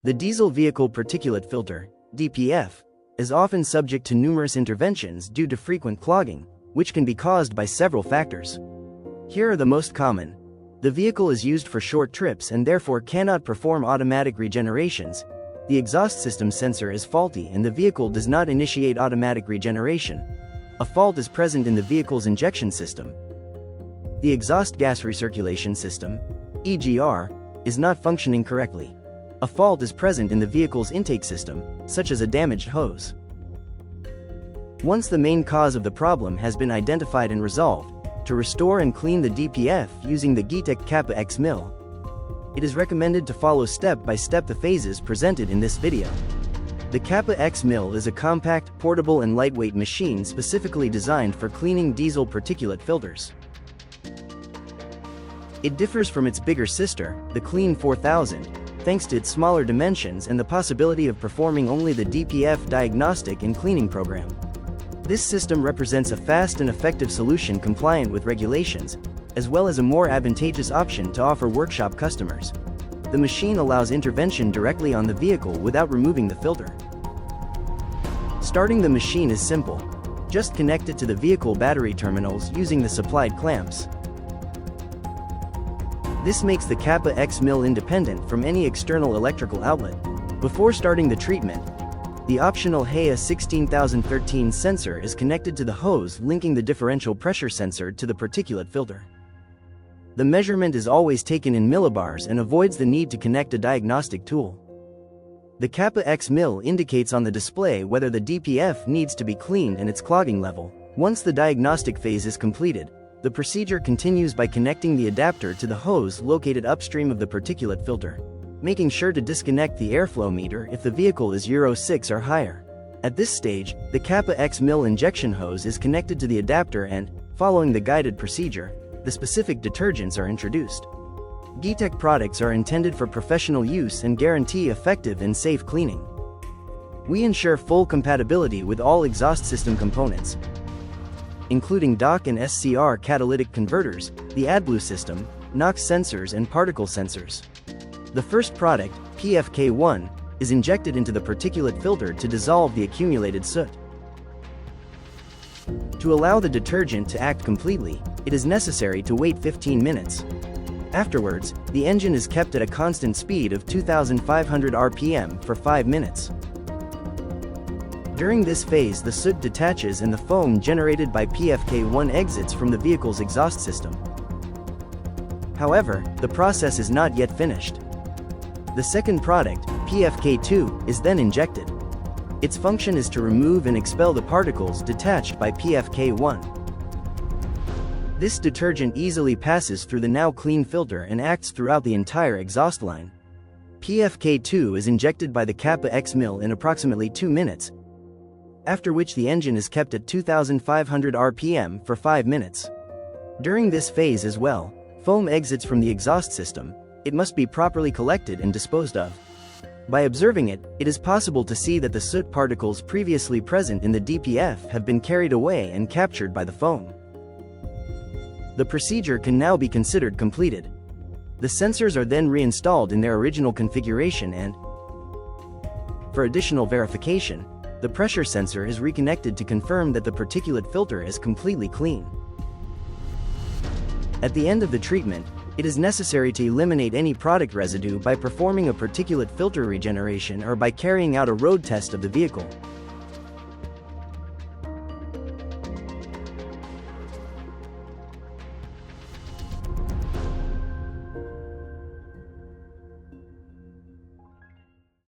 The diesel vehicle particulate filter, DPF, is often subject to numerous interventions due to frequent clogging, which can be caused by several factors. Here are the most common. The vehicle is used for short trips and therefore cannot perform automatic regenerations. The exhaust system sensor is faulty and the vehicle does not initiate automatic regeneration. A fault is present in the vehicle's injection system. The exhaust gas recirculation system, EGR, is not functioning correctly. A fault is present in the vehicle's intake system, such as a damaged hose. Once the main cause of the problem has been identified and resolved, to restore and clean the DPF using the GEATEK KX1000, it is recommended to follow step-by-step the phases presented in this video. The KX1000 is a compact, portable and lightweight machine specifically designed for cleaning diesel particulate filters. It differs from its bigger sister, the Clean 4000, thanks to its smaller dimensions and the possibility of performing only the DPF diagnostic and cleaning program. This system represents a fast and effective solution compliant with regulations, as well as a more advantageous option to offer workshop customers. The machine allows intervention directly on the vehicle without removing the filter. Starting the machine is simple. Just connect it to the vehicle battery terminals using the supplied clamps. This makes the KX1000 independent from any external electrical outlet. Before starting the treatment, the optional HEA 16013 sensor is connected to the hose linking the differential pressure sensor to the particulate filter. The measurement is always taken in millibars and avoids the need to connect a diagnostic tool. The KX1000 indicates on the display whether the DPF needs to be cleaned and its clogging level. Once the diagnostic phase is completed, the procedure continues by connecting the adapter to the hose located upstream of the particulate filter, making sure to disconnect the airflow meter if the vehicle is Euro 6 or higher. At this stage, the KX1000 injection hose is connected to the adapter and, following the guided procedure, the specific detergents are introduced. GEATEK products are intended for professional use and guarantee effective and safe cleaning. We ensure full compatibility with all exhaust system components, including DOC and SCR catalytic converters, the AdBlue system, NOx sensors and particle sensors. The first product, PFK1, is injected into the particulate filter to dissolve the accumulated soot. To allow the detergent to act completely, it is necessary to wait 15 minutes. Afterwards, the engine is kept at a constant speed of 2,500 RPM for 5 minutes. During this phase, the soot detaches and the foam generated by PFK1 exits from the vehicle's exhaust system. However, the process is not yet finished. The second product, PFK2, is then injected. Its function is to remove and expel the particles detached by PFK1. This detergent easily passes through the now clean filter and acts throughout the entire exhaust line. PFK2 is injected by the KX1000 in approximately 2 minutes, after which the engine is kept at 2,500 RPM for 5 minutes. During this phase as well, foam exits from the exhaust system. It must be properly collected and disposed of. By observing it, it is possible to see that the soot particles previously present in the DPF have been carried away and captured by the foam. The procedure can now be considered completed. The sensors are then reinstalled in their original configuration and, for additional verification, the pressure sensor is reconnected to confirm that the particulate filter is completely clean. At the end of the treatment, it is necessary to eliminate any product residue by performing a particulate filter regeneration or by carrying out a road test of the vehicle.